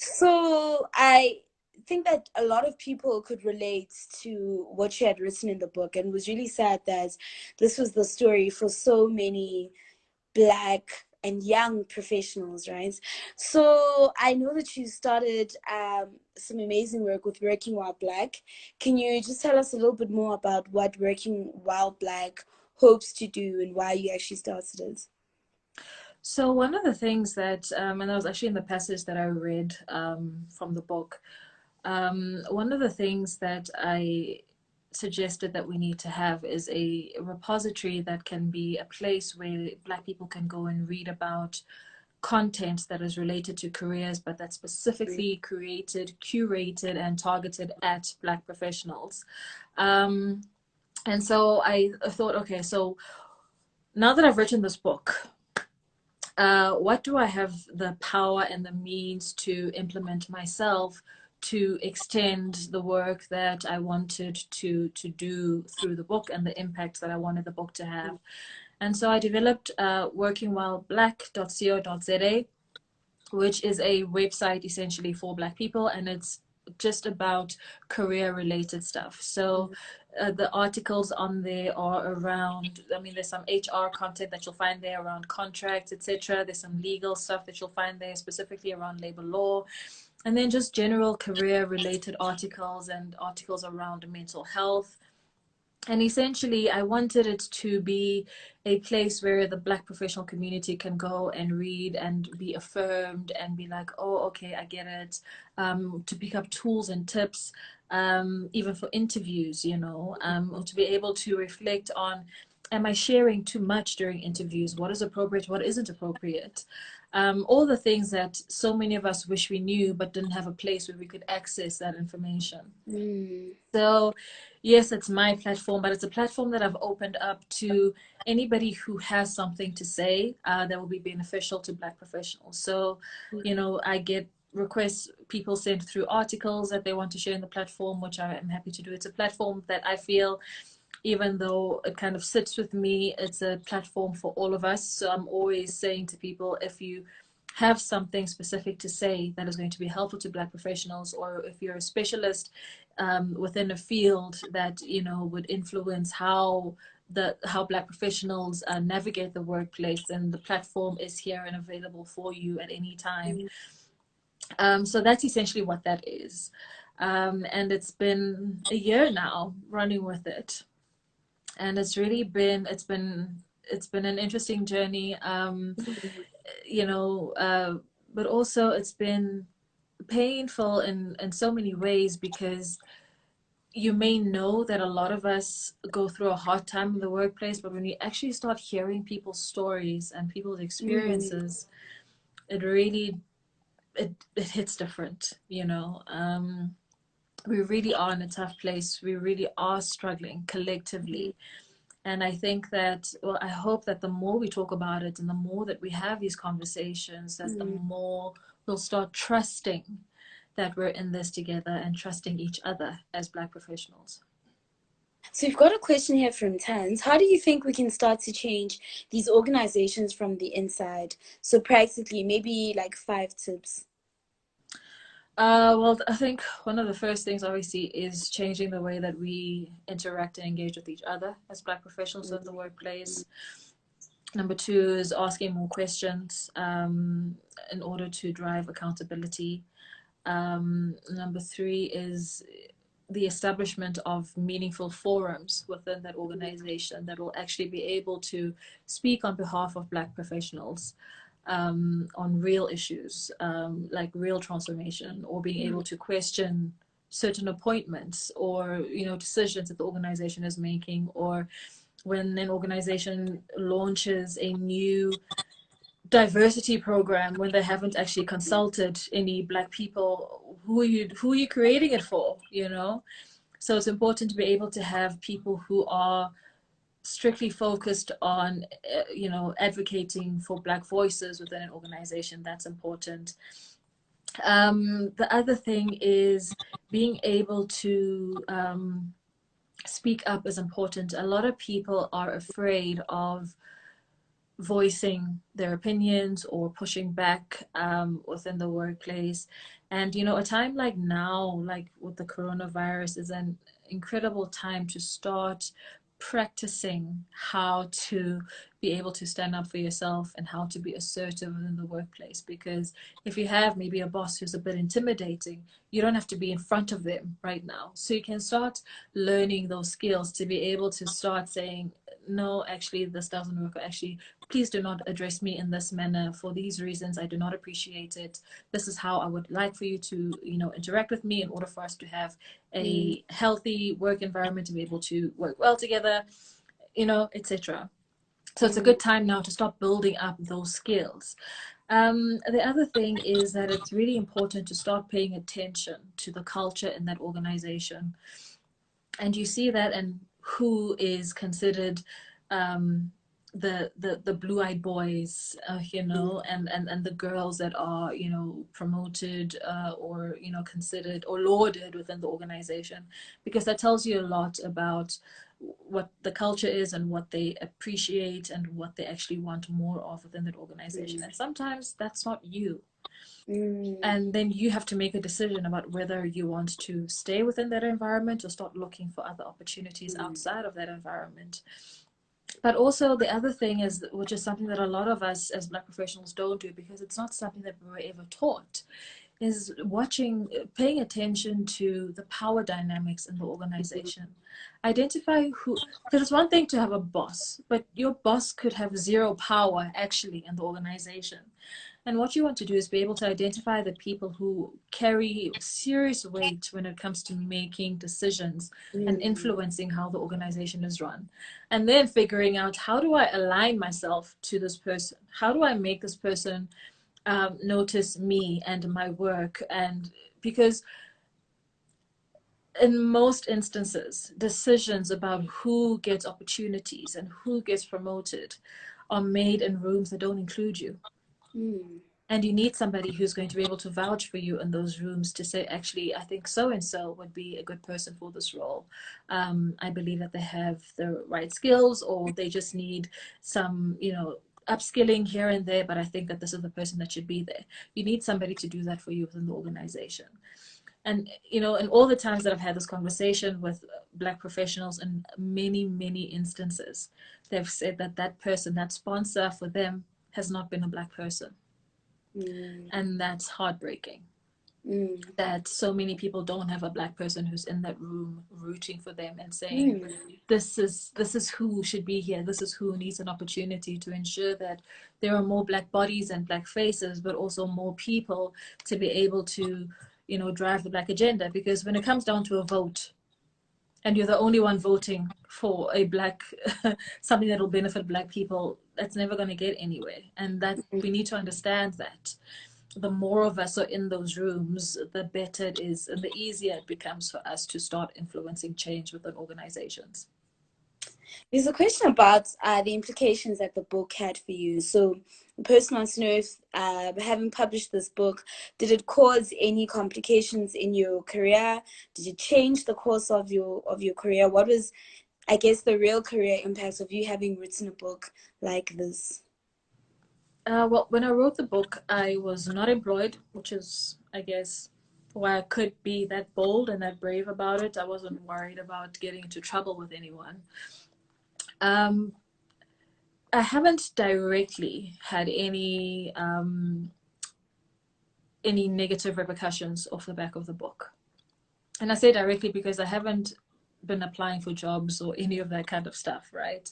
So I think that a lot of people could relate to what you had written in the book, and it was really sad that this was the story for so many Black and young professionals, right? So I know that you started some amazing work with Working While Black. Can you just tell us a little bit more about what Working While Black hopes to do and why you actually started it? So one of the things that, and that was actually in the passage that I read from the book, one of the things that I suggested that we need to have is a repository that can be a place where Black people can go and read about content that is related to careers, but that's specifically created, curated, and targeted at Black professionals. Um, and so I thought, okay, so now that I've written this book, what do I have the power and the means to implement myself to extend the work that I wanted to do through the book and the impact that I wanted the book to have. And so I developed workingwhileblack.co.za, which is a website essentially for Black people, and it's just about career related stuff. So the articles on there are around, I mean, there's some HR content that you'll find there around contracts, etc. There's some legal stuff that you'll find there specifically around labor law, and then just general career related articles and articles around mental health. And essentially, I wanted it to be a place where the Black professional community can go and read and be affirmed and be like, oh, okay, I get it. To pick up tools and tips, even for interviews, or to be able to reflect on, am I sharing too much during interviews? What is appropriate? What isn't appropriate? All the things that so many of us wish we knew, but didn't have a place where we could access that information. Mm. So, yes, it's my platform, but it's a platform that I've opened up to anybody who has something to say that will be beneficial to Black professionals. So, I get requests, people send through articles that they want to share in the platform, which I am happy to do. It's a platform that I feel, even though it kind of sits with me, it's a platform for all of us. So I'm always saying to people, if you have something specific to say that is going to be helpful to Black professionals, or if you're a specialist within a field that would influence how Black professionals navigate the workplace, and the platform is here and available for you at any time. So that's essentially what that is, and it's been a year now running with it, and it's been an interesting journey. You know, but also it's been painful in so many ways, because you may know that a lot of us go through a hard time in the workplace, but when you actually start hearing people's stories and people's experiences, it really it hits different. We really are in a tough place. We really are struggling collectively. And I think that, well, I hope that the more we talk about it and the more that we have these conversations, that the more we'll start trusting that we're in this together and trusting each other as Black professionals. So we've got a question here from Tans. How do you think we can start to change these organizations from the inside? So practically, maybe like 5 tips. Well, I think one of the first things, obviously, is changing the way that we interact and engage with each other as Black professionals in the workplace. Number two is asking more questions in order to drive accountability. Number three is the establishment of meaningful forums within that organization that will actually be able to speak on behalf of Black professionals on real issues, like real transformation, or being able to question certain appointments or decisions that the organization is making, or when an organization launches a new diversity program when they haven't actually consulted any Black people, who are you creating it for? So it's important to be able to have people who are strictly focused on advocating for Black voices within an organization. That's important. The other thing is being able to speak up is important. A lot of people are afraid of voicing their opinions or pushing back within the workplace. And, you know, a time like now, like with the coronavirus, is an incredible time to start practicing how to be able to stand up for yourself and how to be assertive within the workplace. Because if you have maybe a boss who's a bit intimidating, you don't have to be in front of them right now. So you can start learning those skills to be able to start saying, no, actually, this doesn't work. Or actually, please do not address me in this manner for these reasons. I do not appreciate it. This is how I would like for you to, you know, interact with me in order for us to have Mm. a healthy work environment, to be able to work well together, you know, etc. So it's a Mm. good time now to start building up those skills. The other thing is that it's really important to start paying attention to the culture in that organization. And you see that and who is considered um, the blue-eyed boys, you Mm. know, and the girls that are, you know, promoted or, you know, considered or lauded within the organization, because that tells you a lot about what the culture is and what they appreciate and what they actually want more of within that organization. And sometimes that's not you, Mm. and then you have to make a decision about whether you want to stay within that environment or start looking for other opportunities Mm. outside of that environment. But also the other thing is, which is something that a lot of us as Black professionals don't do because it's not something that we were ever taught, is paying attention to the power dynamics in the organization. Identify who, because it's one thing to have a boss, but your boss could have zero power actually in the organization. And what you want to do is be able to identify the people who carry serious weight when it comes to making decisions and Mm. influencing how the organization is run. And then figuring out, how do I align myself to this person? How do I make this person notice me and my work? And because in most instances, decisions about who gets opportunities and who gets promoted are made in rooms that don't include you. Mm. And you need somebody who's going to be able to vouch for you in those rooms to say, actually, I think so and so would be a good person for this role. I believe that they have the right skills, or they just need some, you know, upskilling here and there, but I think that this is the person that should be there. You need somebody to do that for you within the organization. And, you know, in all the times that I've had this conversation with Black professionals, in many, many instances, they've said that that person, that sponsor for them, has not been a Black person. Mm. And that's heartbreaking, Mm. that so many people don't have a Black person who's in that room rooting for them and saying, Mm. this is who should be here, this is who needs an opportunity to ensure that there are more Black bodies and Black faces, but also more people to be able to, you know, drive the Black agenda. Because when it comes down to a vote and you're the only one voting for a Black something that will benefit Black people, that's never going to get anywhere. And that we need to understand that the more of us are in those rooms, the better it is and the easier it becomes for us to start influencing change within organizations. There's a question about the implications that the book had for you. So, the person wants to know if, having published this book, did it cause any complications in your career? Did it change the course of your career? What was, I guess, the real career impact of you having written a book like this? Well, when I wrote the book, I was not employed, which is, I guess, why I could be that bold and that brave about it. I wasn't worried about getting into trouble with anyone. Um, I haven't directly had any negative repercussions off the back of the book. And I say directly because I haven't been applying for jobs or any of that kind of stuff, right?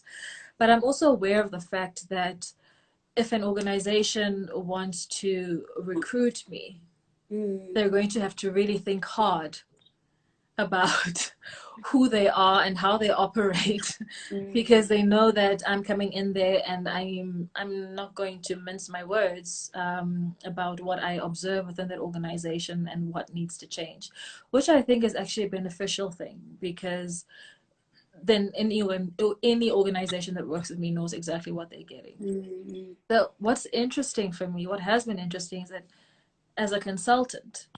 But I'm also aware of the fact that if an organization wants to recruit me, Mm. they're going to have to really think hard about who they are and how they operate, because Mm. they know that I'm coming in there and I'm not going to mince my words about what I observe within that organization and what needs to change, which I think is actually a beneficial thing, because then any organization that works with me knows exactly what they're getting. Mm. So what's interesting for me, what has been interesting, is that as a consultant,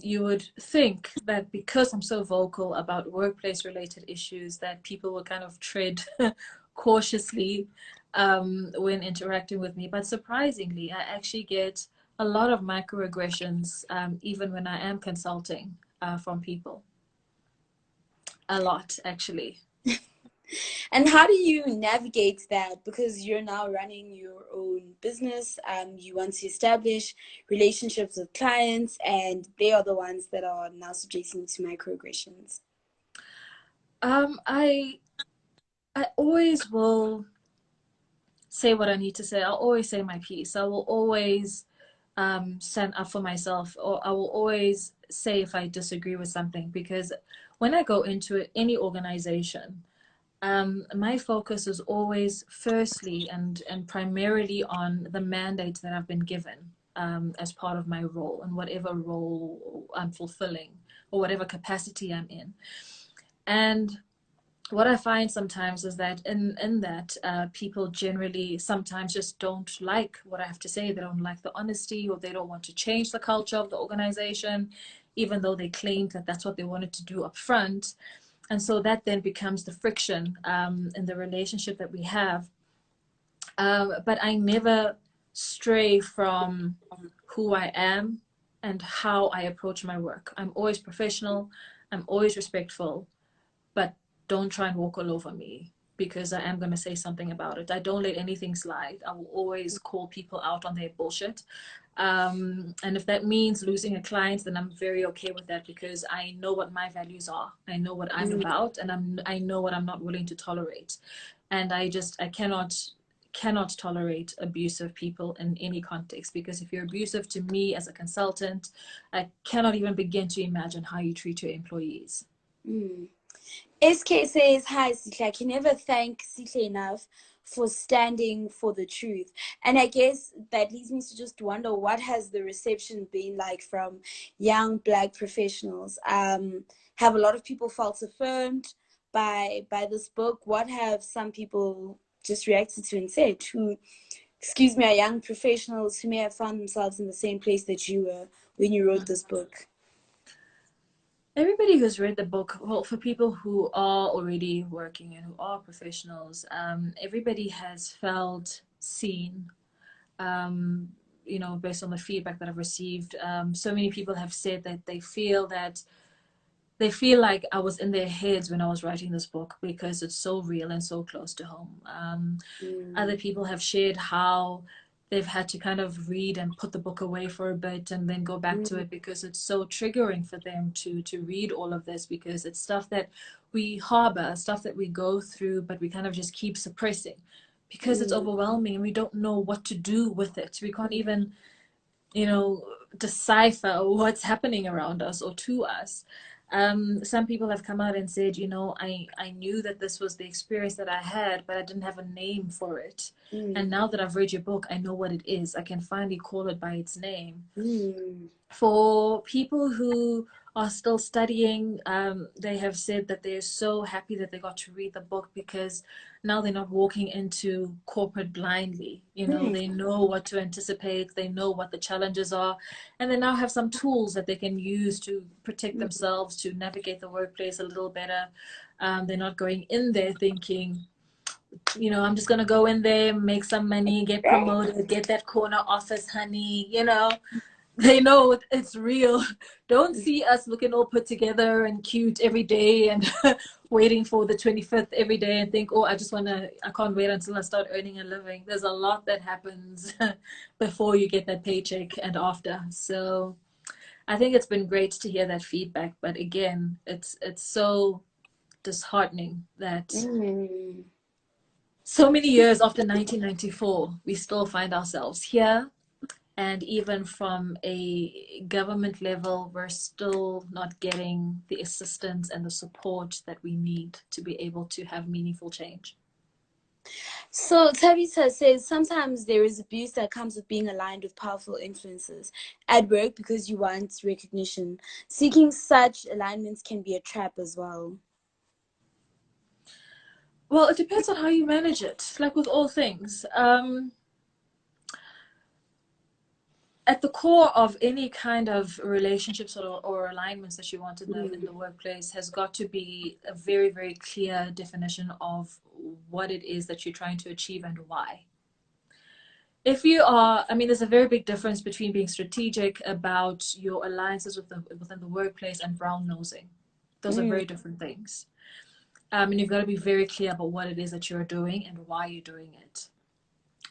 you would think that because I'm so vocal about workplace related issues, that people will kind of tread cautiously when interacting with me. But surprisingly, I actually get a lot of microaggressions, even when I am consulting from people. A lot, actually. And how do you navigate that? Because you're now running your own business. You want to establish relationships with clients, and they are the ones that are now subjecting to microaggressions. I always will say what I need to say. I'll always say my piece. I will always stand up for myself, or I will always say if I disagree with something, because when I go into any organization, my focus is always firstly and primarily on the mandate that I've been given as part of my role, and whatever role I'm fulfilling or whatever capacity I'm in. And what I find sometimes is that in that people generally sometimes just don't like what I have to say. They don't like the honesty, or they don't want to change the culture of the organization, even though they claimed that that's what they wanted to do up front. And so that then becomes the friction in the relationship that we have. But I never stray from who I am and how I approach my work. I'm always professional. I'm always respectful, but don't try and walk all over me, because I am going to say something about it. I don't let anything slide. I will always call people out on their bullshit. And if that means losing a client, then I'm very okay with that, because I know what my values are. I know what I'm about, and I know what I'm not willing to tolerate. And I cannot tolerate abusive people in any context, because if you're abusive to me as a consultant, I cannot even begin to imagine how you treat your employees. Mm. SK says, hi, Sihle. I can never thank Sihle enough for standing for the truth. And I guess that leads me to just wonder, what has the reception been like from young Black professionals? Have a lot of people felt affirmed by this book? What have some people just reacted to and said, who, excuse me, are young professionals who may have found themselves in the same place that you were when you wrote this book? Everybody who's read the book, well, for people who are already working and who are professionals, everybody has felt seen. Um, Based on the feedback that I've received, so many people have said that they feel like I was in their heads when I was writing this book, because it's so real and so close to home. Other people have shared how they've had to kind of read and put the book away for a bit and then go back to it, because it's so triggering for them to read all of this, because it's stuff that we harbor, stuff that we go through, but we kind of just keep suppressing because it's overwhelming and we don't know what to do with it. We can't even, decipher what's happening around us or to us. Some people have come out and said, I knew that this was the experience that I had, but I didn't have a name for it. And now that I've read your book, I know what it is. I can finally call it by its name. For people who are still studying, they have said that they're so happy that they got to read the book, because now they're not walking into corporate blindly. They know what to anticipate, they know what the challenges are, and they now have some tools that they can use to protect themselves, to navigate the workplace a little better. They're not going in there thinking, I'm just going to go in there, make some money, get promoted, get that corner office, honey. They know it's real. Don't see us looking all put together and cute every day and waiting for the 25th every day and think, oh, I can't wait until I start earning a living. There's a lot that happens before you get that paycheck and after. So I think it's been great to hear that feedback. But again, it's so disheartening that so many years after 1994, we still find ourselves here. And even from a government level, we're still not getting the assistance and the support that we need to be able to have meaningful change. So Tabitha says sometimes there is abuse that comes with being aligned with powerful influences at work because you want recognition. Seeking such alignments can be a trap as well. Well, it depends on how you manage it, like with all things. at the core of any kind of relationships or alignments that you want in Mm. the workplace has got to be a very, very clear definition of what it is that you're trying to achieve and why. If you are, I mean, there's a very big difference between being strategic about your alliances within the workplace and brown nosing. Those are Mm. very different things. And you've got to be very clear about what it is that you're doing and why you're doing it.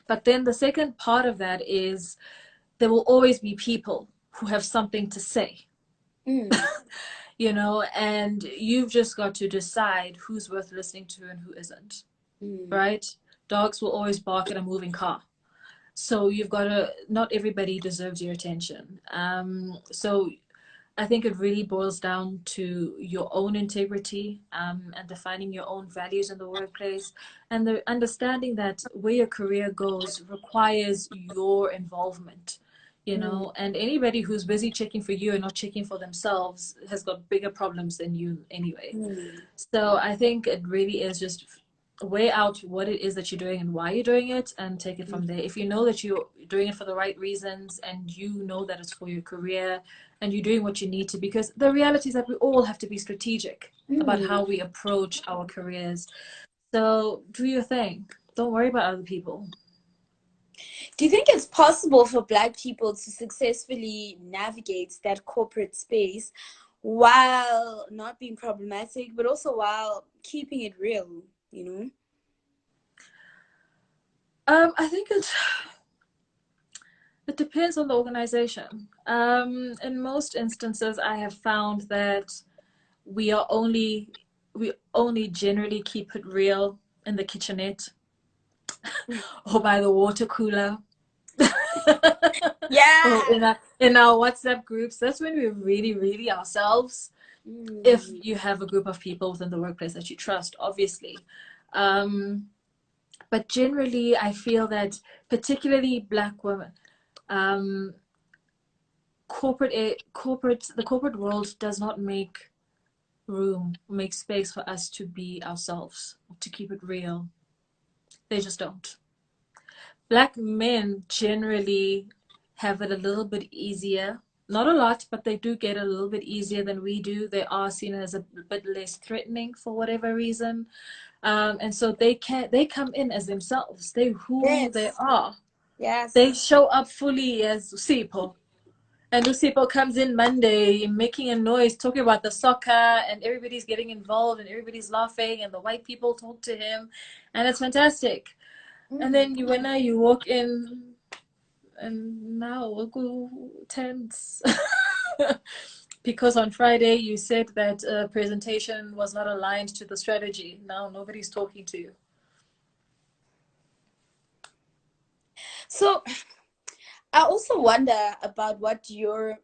But then the second part of that is there will always be people who have something to say, Mm. you know, and you've just got to decide who's worth listening to and who isn't, Mm. right? Dogs will always bark at a moving car. So you've got to, not everybody deserves your attention. So I think it really boils down to your own integrity, and defining your own values in the workplace, and the understanding that where your career goes requires your involvement, you Mm. know, and anybody who's busy checking for you and not checking for themselves has got bigger problems than you anyway. Mm. So I think it really is just weigh out what it is that you're doing and why you're doing it and take it from there. If you know that you're doing it for the right reasons and you know that it's for your career and you're doing what you need to, because the reality is that we all have to be strategic about Mm. how we approach our careers. So do your thing. Don't worry about other people. Do you think it's possible for Black people to successfully navigate that corporate space while not being problematic, but also while keeping it real, you know? I think it depends on the organization. In most instances, I have found that we are only we only generally keep it real in the kitchenette or by the water cooler or Yeah. in our WhatsApp groups. That's when we're really, really ourselves. If Mm. you have a group of people within the workplace that you trust, obviously. Um, but generally, I feel that particularly Black women, um, the corporate world does not make space for us to be ourselves, to keep it real. They just don't. Black men generally have it a little bit easier. Not a lot, but they do get it a little bit easier than we do. They are seen as a bit less threatening for whatever reason. And so they come in as themselves. They who they Yes. are. They Yes. show up fully as Usipho. And Usipho comes in Monday making a noise, talking about the soccer, and everybody's getting involved and everybody's laughing, and the white people talk to him, and it's fantastic. And Mm. then you walk in, and now we'll go tense. Because on Friday you said that a presentation was not aligned to the strategy. Now nobody's talking to you. So I also wonder about what your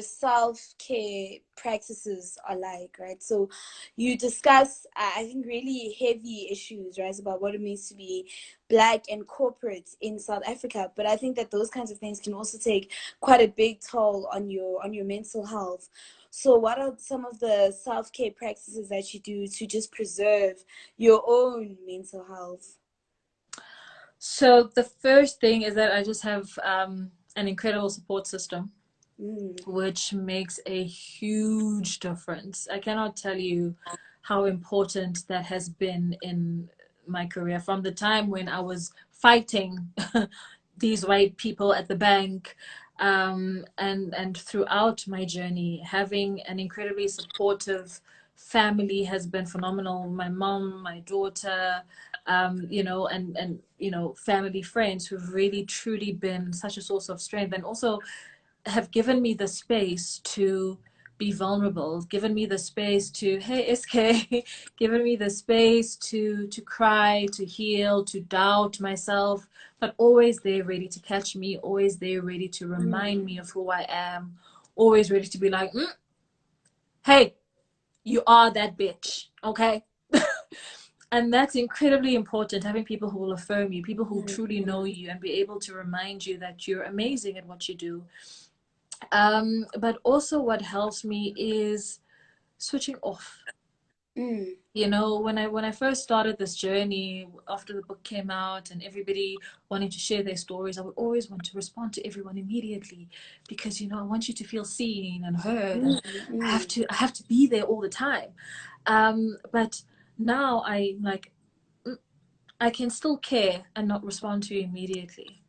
self-care practices are like, right? So you discuss, I think, really heavy issues, right, about what it means to be Black and corporate in South Africa. But I think that those kinds of things can also take quite a big toll on your mental health. So what are some of the self-care practices that you do to just preserve your own mental health? So the first thing is that I just have an incredible support system, Mm. which makes a huge difference. I cannot tell you how important that has been in my career from the time when I was fighting these white people at the bank, and throughout my journey, having an incredibly supportive family has been phenomenal. My mom, my daughter, you know, and you know, family, friends who've really truly been such a source of strength, and also have given me the space to be vulnerable, given me the space to, hey SK, given me the space to cry, to heal, to doubt myself, but always there ready to catch me, always there ready to Mm. remind me of who I am, always ready to be like, hey, you are that bitch, okay? And that's incredibly important, having people who will affirm you, people who truly know Mm. you and be able to remind you that you're amazing at what you do. But also what helps me is switching off. Mm. You know, when I first started this journey after the book came out and everybody wanting to share their stories, I would always want to respond to everyone immediately because, you know, I want you to feel seen and heard, Mm. and Mm. I have to be there all the time. But now I like I can still care and not respond to you immediately,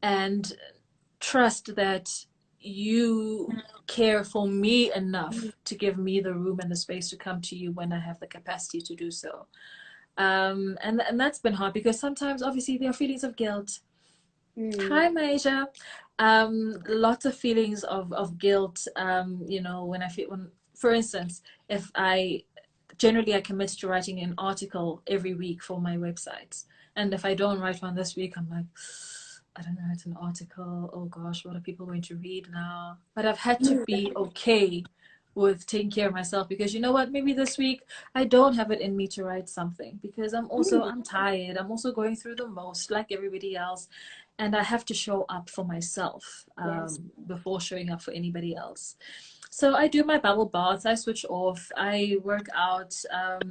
and trust that you care for me enough to give me the room and the space to come to you when I have the capacity to do so. And that's been hard because sometimes obviously there are feelings of guilt. Mm. Hi, Maisha. Lots of feelings of guilt. You know, when I feel when, for instance, if I generally I commit to writing an article every week for my websites, and if I don't write one this week, I'm like, I don't know, it's an article. Oh gosh, what are people going to read now? But I've had to be okay with taking care of myself because you know what? Maybe this week I don't have it in me to write something because I'm tired. I'm also going through the most like everybody else, and I have to show up for myself Yes. before showing up for anybody else. So I do my bubble baths. I switch off. I work out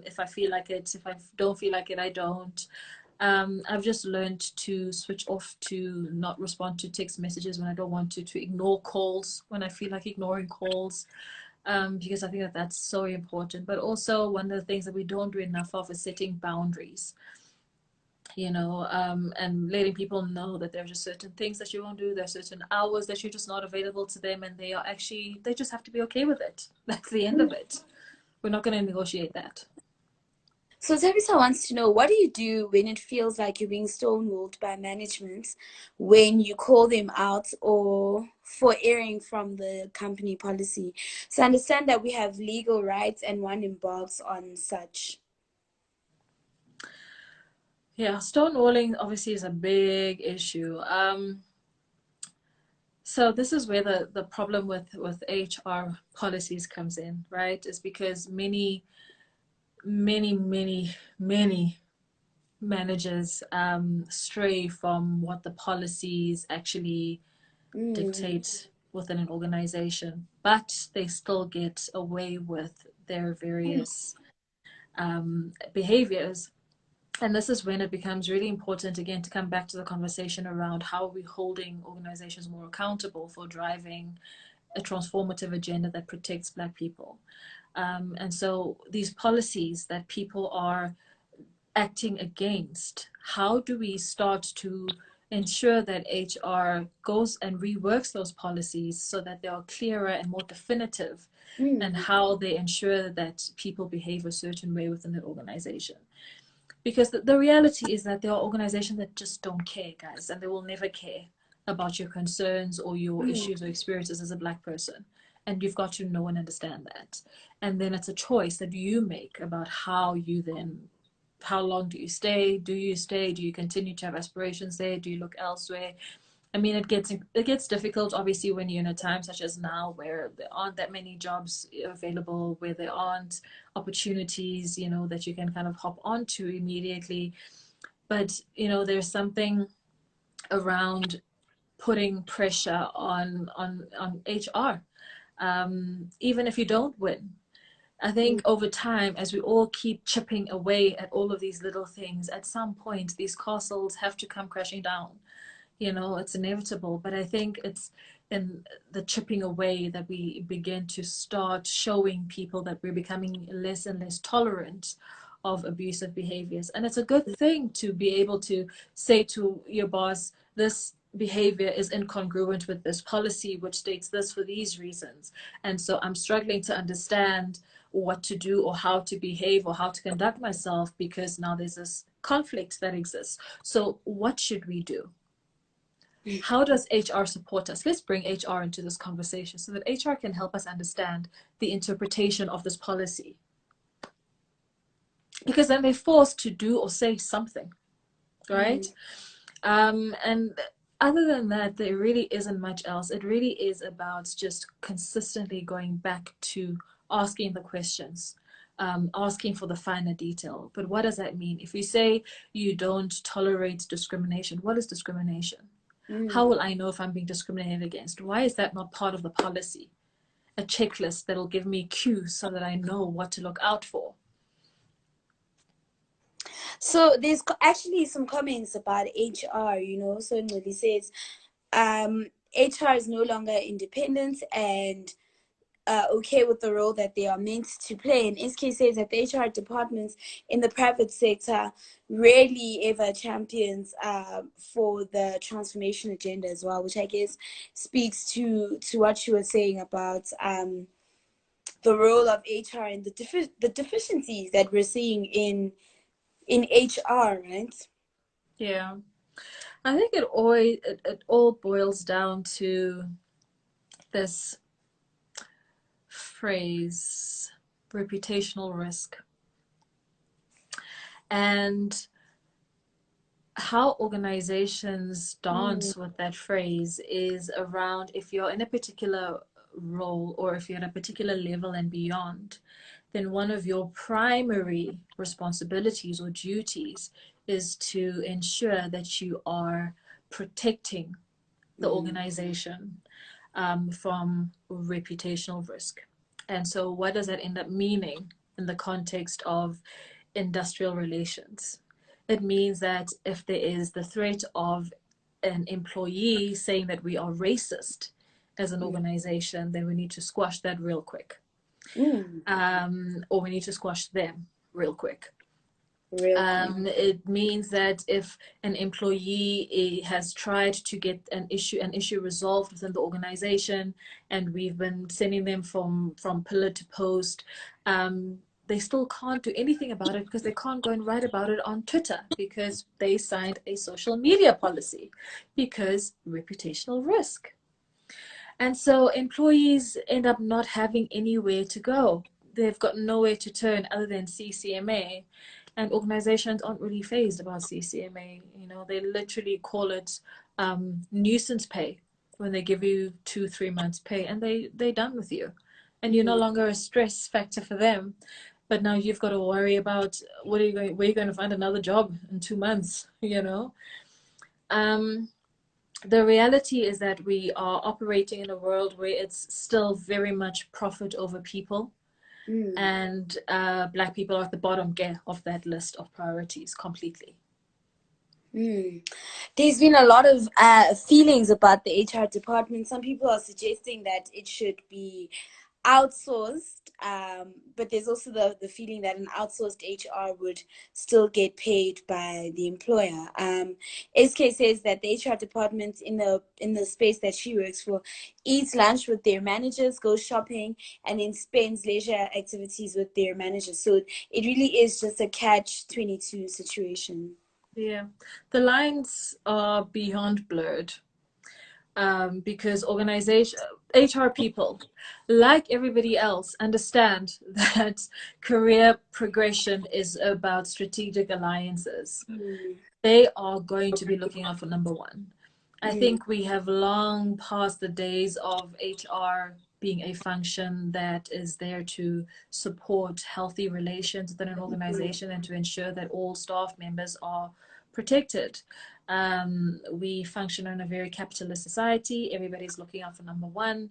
if I feel like it. If I don't feel like it, I don't. I've just learned to switch off, to not respond to text messages when I don't want to ignore calls when I feel like ignoring calls, because I think that that's so important. But also, one of the things that we don't do enough of is setting boundaries, you know, and letting people know that there's just certain things that you won't do, there's certain hours that you're just not available to them, and they just have to be okay with it. That's the end of it. We're not going to negotiate that. So Teresa wants to know, what do you do when it feels like you're being stonewalled by management when you call them out or for erring from the company policy? So I understand that we have legal rights and one embarks on such. Yeah, stonewalling obviously is a big issue. So this is where the problem with HR policies comes in, right? Is because many managers stray from what the policies actually Mm. dictate within an organization, but they still get away with their various behaviors. And this is when it becomes really important, again, to come back to the conversation around how are we holding organizations more accountable for driving a transformative agenda that protects Black people. And so these policies that people are acting against, how do we start to ensure that HR goes and reworks those policies so that they are clearer and more definitive, and Mm. how they ensure that people behave a certain way within the organization? Because the reality is that there are organizations that just don't care, guys, and they will never care about your concerns or your Mm. issues or experiences as a Black person. And you've got to know and understand that. And then it's a choice that you make about how you then, how long do you stay? Do you stay? Do you continue to have aspirations there? Do you look elsewhere? I mean, it gets difficult, obviously, when you're in a time such as now, where there aren't that many jobs available, where there aren't opportunities, you know, that you can kind of hop onto immediately. But you know, there's something around putting pressure on HR, even if you don't win. I Mm. think over time, as we all keep chipping away at all of these little things, at some point these castles have to come crashing down. You know, it's inevitable. But I think it's in the chipping away that we begin to start showing people that we're becoming less and less tolerant of abusive behaviors. And it's a good thing to be able to say to your boss, this behavior is incongruent with this policy, which states this for these reasons. And so I'm struggling to understand what to do or how to behave or how to conduct myself because now there's this conflict that exists. So what should we do? How does HR support us? Let's bring HR into this conversation so that HR can help us understand the interpretation of this policy. Because then they're forced to do or say something, right? Mm. And other than that, there really isn't much else. It really is about just consistently going back to asking the questions, asking for the finer detail. But what does that mean? If we say you don't tolerate discrimination, what is discrimination? How Mm. will I know if I'm being discriminated against? Why is that not part of the policy? a checklist that'll give me cues so that I know what to look out for. So there's actually some comments about HR, So it says HR is no longer independent and okay with the role that they are meant to play. And SK says that the HR departments in the private sector rarely ever champions for the transformation agenda as well, which I guess speaks to what you were saying about the role of HR and the deficiencies that we're seeing in HR, right? Yeah. I think it all boils down to this phrase, reputational risk. And how organizations dance with that phrase is around, if you're in a particular role or if you're at a particular level and beyond, then one of your primary responsibilities or duties is to ensure that you are protecting the organization from reputational risk. And so what does that end up meaning in the context of industrial relations? It means that if there is the threat of an employee saying that we are racist as an organization, then we need to squash that real quick. Or we need to squash them real quick. It means that if an employee has tried to get an issue resolved within the organization, and we've been sending them from pillar to post, they still can't do anything about it because they can't go and write about it on Twitter because they signed a social media policy because reputational risk. And so employees end up not having anywhere to go. They've got nowhere to turn other than CCMA. And organizations aren't really fazed about CCMA. They literally call it nuisance pay when they give you 2-3 months pay, and they're done with you. And you're no longer a stress factor for them. But now you've got to worry about where you're going to find another job in 2 months, The reality is that we are operating in a world where it's still very much profit over people. And Black people are at the bottom of that list of priorities completely. There's been a lot of feelings about the HR department. Some people are suggesting that it should be outsourced, but there's also the feeling that an outsourced HR would still get paid by the employer. SK says that the HR department in the space that she works for eats lunch with their managers, goes shopping, and then spends leisure activities with their managers. So it really is just a catch-22 situation. Yeah, the lines are beyond blurred. Because HR people, like everybody else, understand that career progression is about strategic alliances. They are going to be looking out for number one. I think we have long passed the days of HR being a function that is there to support healthy relations within an organization and to ensure that all staff members are protected. We function in a very capitalist society. Everybody's looking out for number one,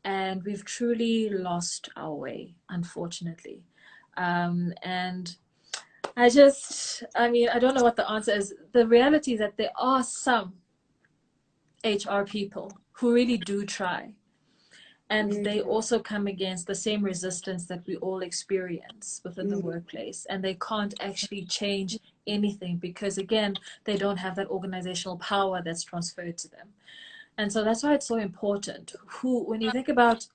and we've truly lost our way, unfortunately. And I don't know what the answer is. The reality is that there are some HR people who really do try. And they also come against the same resistance that we all experience within the workplace. And they can't actually change anything because, again, they don't have that organizational power that's transferred to them. And so that's why it's so important. When you think about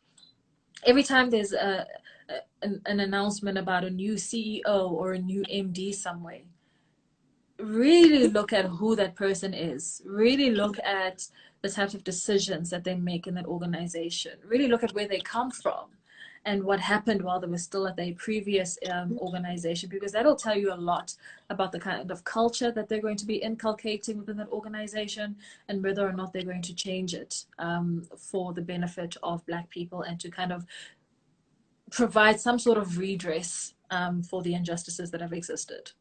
every time there's an announcement about a new CEO or a new MD somewhere, really look at who that person is. Really look at the types of decisions that they make in that organization. Really look at where they come from and what happened while they were still at their previous organization, because that'll tell you a lot about the kind of culture that they're going to be inculcating within that organization and whether or not they're going to change it for the benefit of Black people and to kind of provide some sort of redress for the injustices that have existed.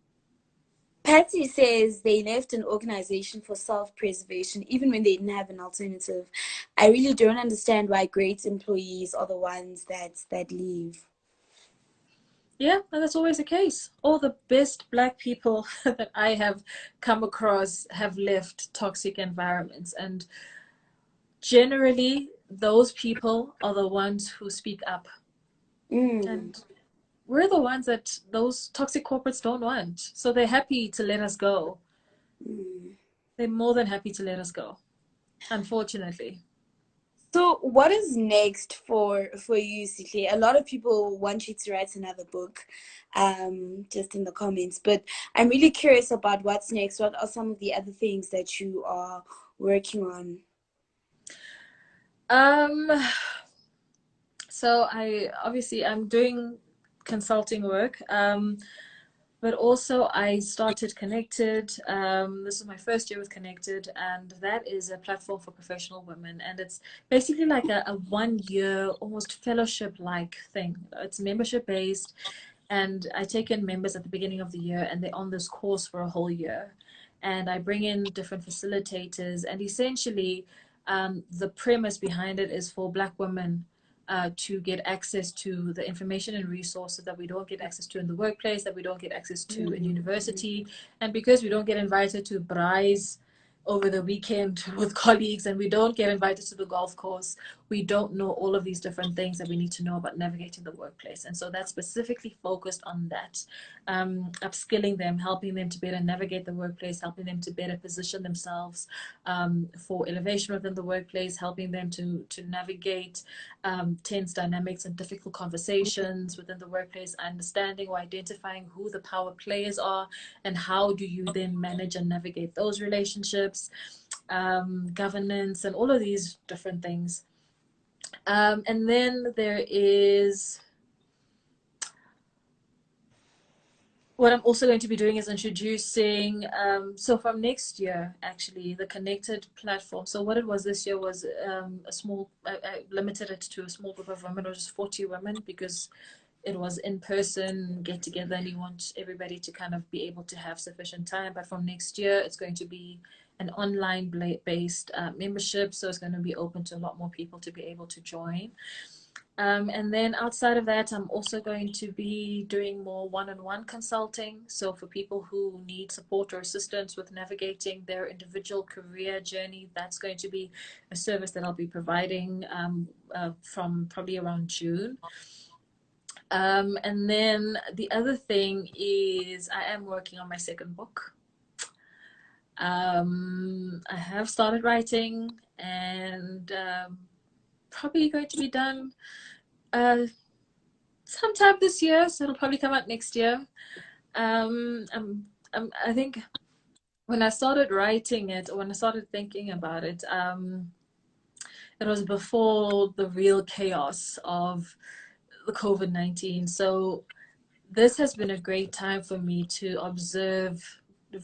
Patsy says they left an organization for self-preservation even when they didn't have an alternative. I really don't understand why great employees are the ones that leave. Yeah, and that's always the case. All the best Black people that I have come across have left toxic environments. And generally, those people are the ones who speak up. Mm. And we're the ones that those toxic corporates don't want. So they're happy to let us go. Mm. They're more than happy to let us go, unfortunately. So what is next for you, Sihle? A lot of people want you to write another book, just in the comments. But I'm really curious about what's next. What are some of the other things that you are working on? Um, so I'm doing consulting work. But also I started Connected. This is my first year with Connected, and that is a platform for professional women. And it's basically like a 1 year, almost fellowship-like thing. It's membership-based, and I take in members at the beginning of the year, and they're on this course for a whole year. And I bring in different facilitators, and essentially, the premise behind it is for Black women to get access to the information and resources that we don't get access to in the workplace, that we don't get access to in university. And because we don't get invited to braais over the weekend with colleagues, and we don't get invited to the golf course, we don't know all of these different things that we need to know about navigating the workplace. And so that's specifically focused on that, upskilling them, helping them to better navigate the workplace, helping them to better position themselves for elevation within the workplace, helping them to navigate tense dynamics and difficult conversations within the workplace, understanding or identifying who the power players are, and how do you then manage and navigate those relationships, governance, and all of these different things. And then there is what I'm also going to be doing is introducing, so from next year, actually, the Connected platform. So what it was this year was I limited it to a small group of women, or just 40 women, because it was in person get together, and you want everybody to kind of be able to have sufficient time. But from next year, it's going to be an online based membership. So it's going to be open to a lot more people to be able to join. And then outside of that, I'm also going to be doing more one-on-one consulting. So for people who need support or assistance with navigating their individual career journey, that's going to be a service that I'll be providing from probably around June. And then the other thing is I am working on my second book. I have started writing, and probably going to be done sometime this year, so it'll probably come out next year. I think when I started writing it, or when I started thinking about it, it was before the real chaos of the COVID-19. So this has been a great time for me to observe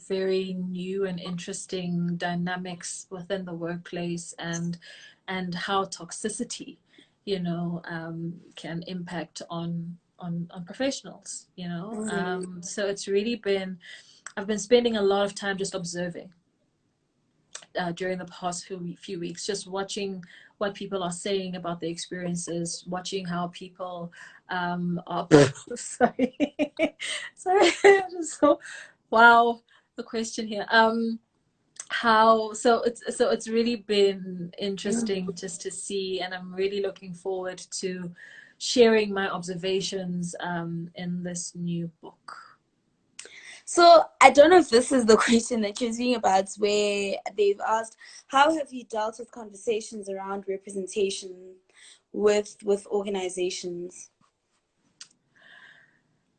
very new and interesting dynamics within the workplace, and how toxicity, can impact on professionals. So it's really been, I've been spending a lot of time just observing during the past few weeks, just watching what people are saying about their experiences, watching how people are sorry sorry so wow, the question here, how, so it's really been interesting just to see, and I'm really looking forward to sharing my observations in this new book. So I don't know if this is the question that you're speaking about, where they've asked, how have you dealt with conversations around representation with organizations?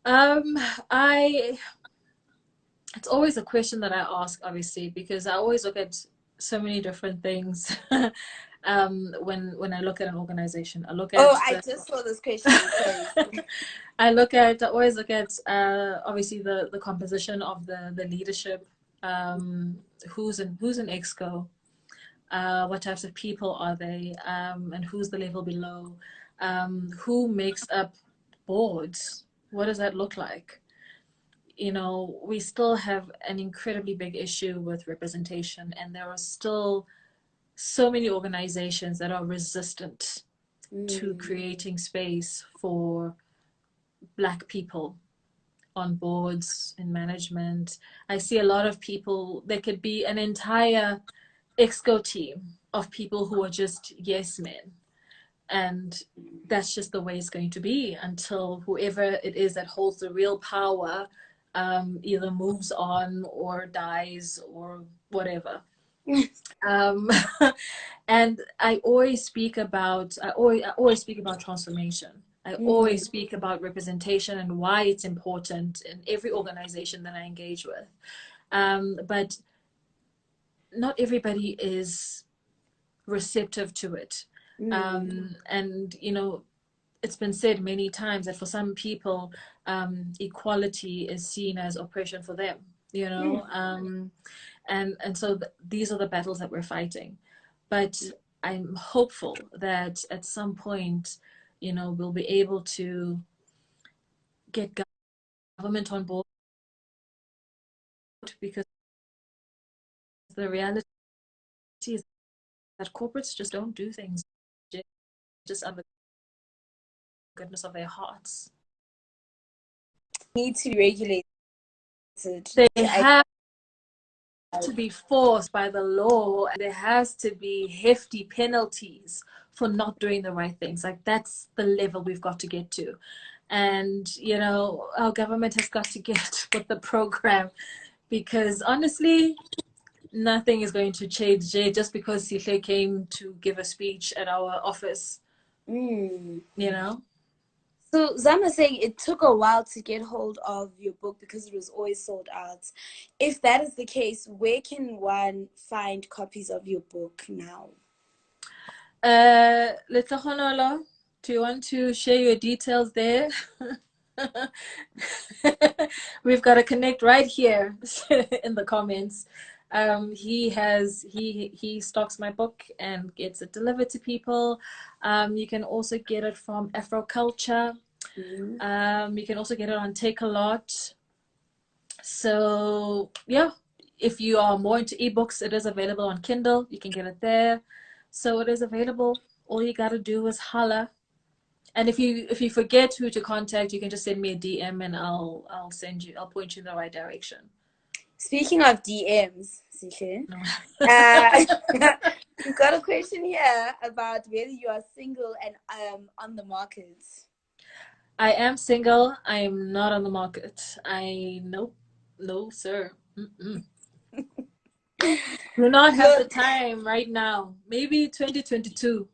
I It's always a question that I ask, obviously, because I always look at so many different things. When I look at an organization, I look Oh, at I just saw this question. Sorry. I always look at obviously the composition of the leadership, who's in exco, what types of people are they, and who's the level below, who makes up boards, what does that look like? you know, we still have an incredibly big issue with representation, and there are still so many organizations that are resistant to creating space for Black people on boards and management. I see a lot of people, there could be an entire exco team of people who are just yes men. And that's just the way it's going to be until whoever it is that holds the real power either moves on or dies or whatever. um, and I always speak about transformation. I always speak about representation and why it's important in every organization that I engage with. But not everybody is receptive to it. And, you know, it's been said many times that for some people, equality is seen as oppression for them, you know. And so these are the battles that we're fighting. But I'm hopeful that at some point, you know, we'll be able to get government on board, because the reality is that corporates just don't do things just out of the goodness of their hearts. Need to be regulated. They have to be forced by the law, and there has to be hefty penalties for not doing the right things. Like, that's the level we've got to get to. And, you know, our government has got to get with the program, because honestly, nothing is going to change just because Sihle came to give a speech at our office, you know? So Zama's saying it took a while to get hold of your book because it was always sold out. If that is the case, where can one find copies of your book now? Letlohonolo, do you want to share your details there? We've got to connect right here in the comments. He stocks my book and gets it delivered to people. You can also get it from Afroculture. You can also get it on Take a Lot. So yeah, if you are more into ebooks, it is available on Kindle. You can get it there. So it is available. All you gotta do is holla. And if you forget who to contact, you can just send me a DM and I'll point you in the right direction. Speaking of DMs, Sihle, No. we've got a question here about whether you are single and on the market. I am single. I am not on the market. Nope, no sir. Do not have the time right now. Maybe 2022.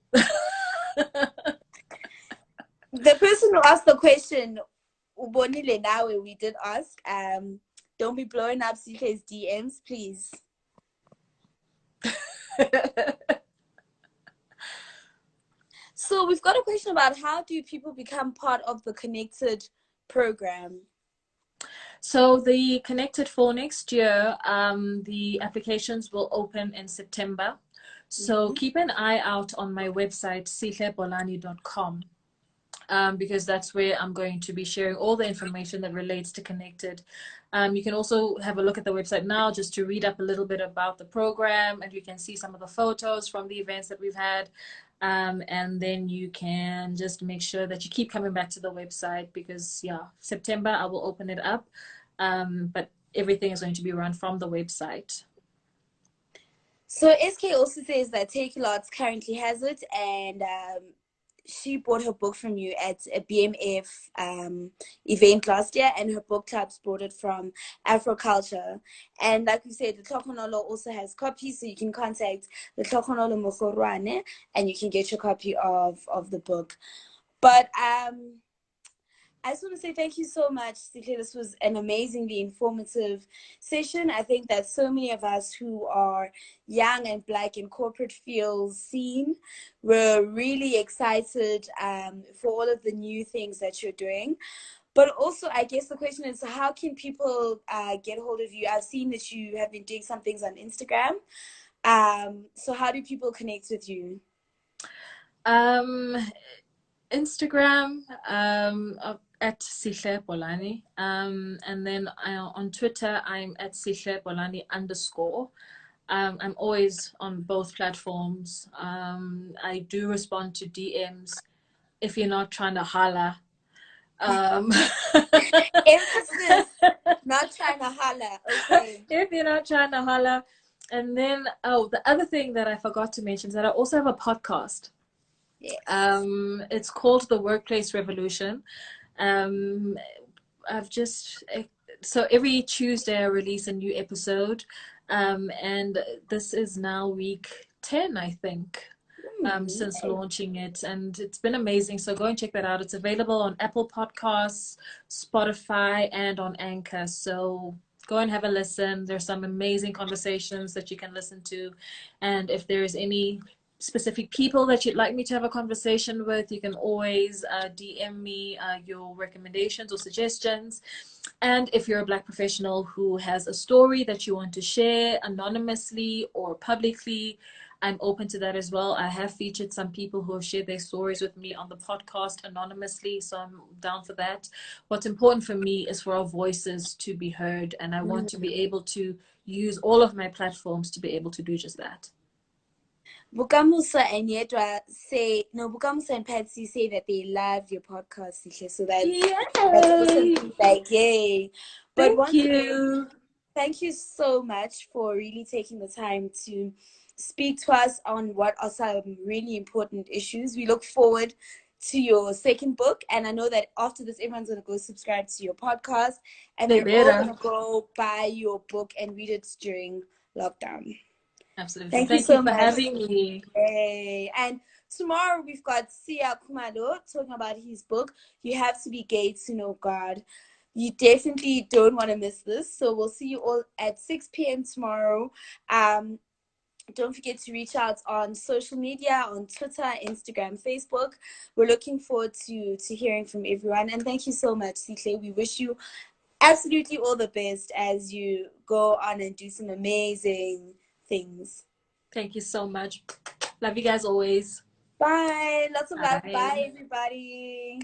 The person who asked the question, Ubonile Nawe, we did ask, don't be blowing up CK's DMs, please. So we've got a question about how do people become part of the Connected program? So the Connected for next year, the applications will open in September. So keep an eye out on my website, sihlebolani.com. Because that's where I'm going to be sharing all the information that relates to Connected. You can also have a look at the website now just to read up a little bit about the program, and you can see some of the photos from the events that we've had. And then you can just make sure that you keep coming back to the website, because yeah, September I will open it up. But everything is going to be run from the website. So SK also says that Take a Lot currently has it, and she bought her book from you at a BMF event last year, and her book clubs bought it from Afroculture. And like we said, the Tlokonolo also has copies, so you can contact the Tlokonolo Mokorwane and you can get your copy of the book. But I just want to say thank you so much, Sihle. This was an amazingly informative session. I think that so many of us who are young and Black in corporate fields seen were really excited for all of the new things that you're doing. But also, I guess the question is, how can people get hold of you? I've seen that you have been doing some things on Instagram. So how do people connect with you? Instagram, at Sihle Bolani. And then on Twitter, I'm at Sihle Bolani _ I'm always on both platforms. I do respond to DMs if you're not trying to holla. Emphasis, not trying to holla. Okay. If you're not trying to holla. And then, the other thing that I forgot to mention is that I also have a podcast. Yes. It's called The Workplace Revolution. Um, so every Tuesday I release a new episode, and this is now week 10, I think, since launching it, and it's been amazing. So go and check that out. It's available on Apple Podcasts, Spotify, and on Anchor. So go and have a listen. There's some amazing conversations that you can listen to, and if there's any specific people that you'd like me to have a conversation with, you can always DM me your recommendations or suggestions. And if you're a Black professional who has a story that you want to share anonymously or publicly, I'm open to that as well. I have featured some people who have shared their stories with me on the podcast anonymously, so I'm down for that. What's important for me is for our voices to be heard, and I want to be able to use all of my platforms to be able to do just that. Bukamusa and Yedwa say, no, Bukamusa and Patsy say that they love your podcast, Sihle, so that's awesome feedback, yay. But thank you so much for really taking the time to speak to us on what are some really important issues. We look forward to your second book, and I know that after this, everyone's going to go subscribe to your podcast, and they're all going to go buy your book and read it during lockdown. Absolutely. Thank you so for much. having me. Hey. And tomorrow we've got Sia Kumalo talking about his book, You Have to Be Gay to Know God. You definitely don't want to miss this. So we'll see you all at 6 p.m. tomorrow. Don't forget to reach out on social media, on Twitter, Instagram, Facebook. We're looking forward to hearing from everyone. And thank you so much, Sihle. We wish you absolutely all the best as you go on and do some amazing things. Thank you so much. Love you guys always. Bye. Lots of love. Bye, everybody.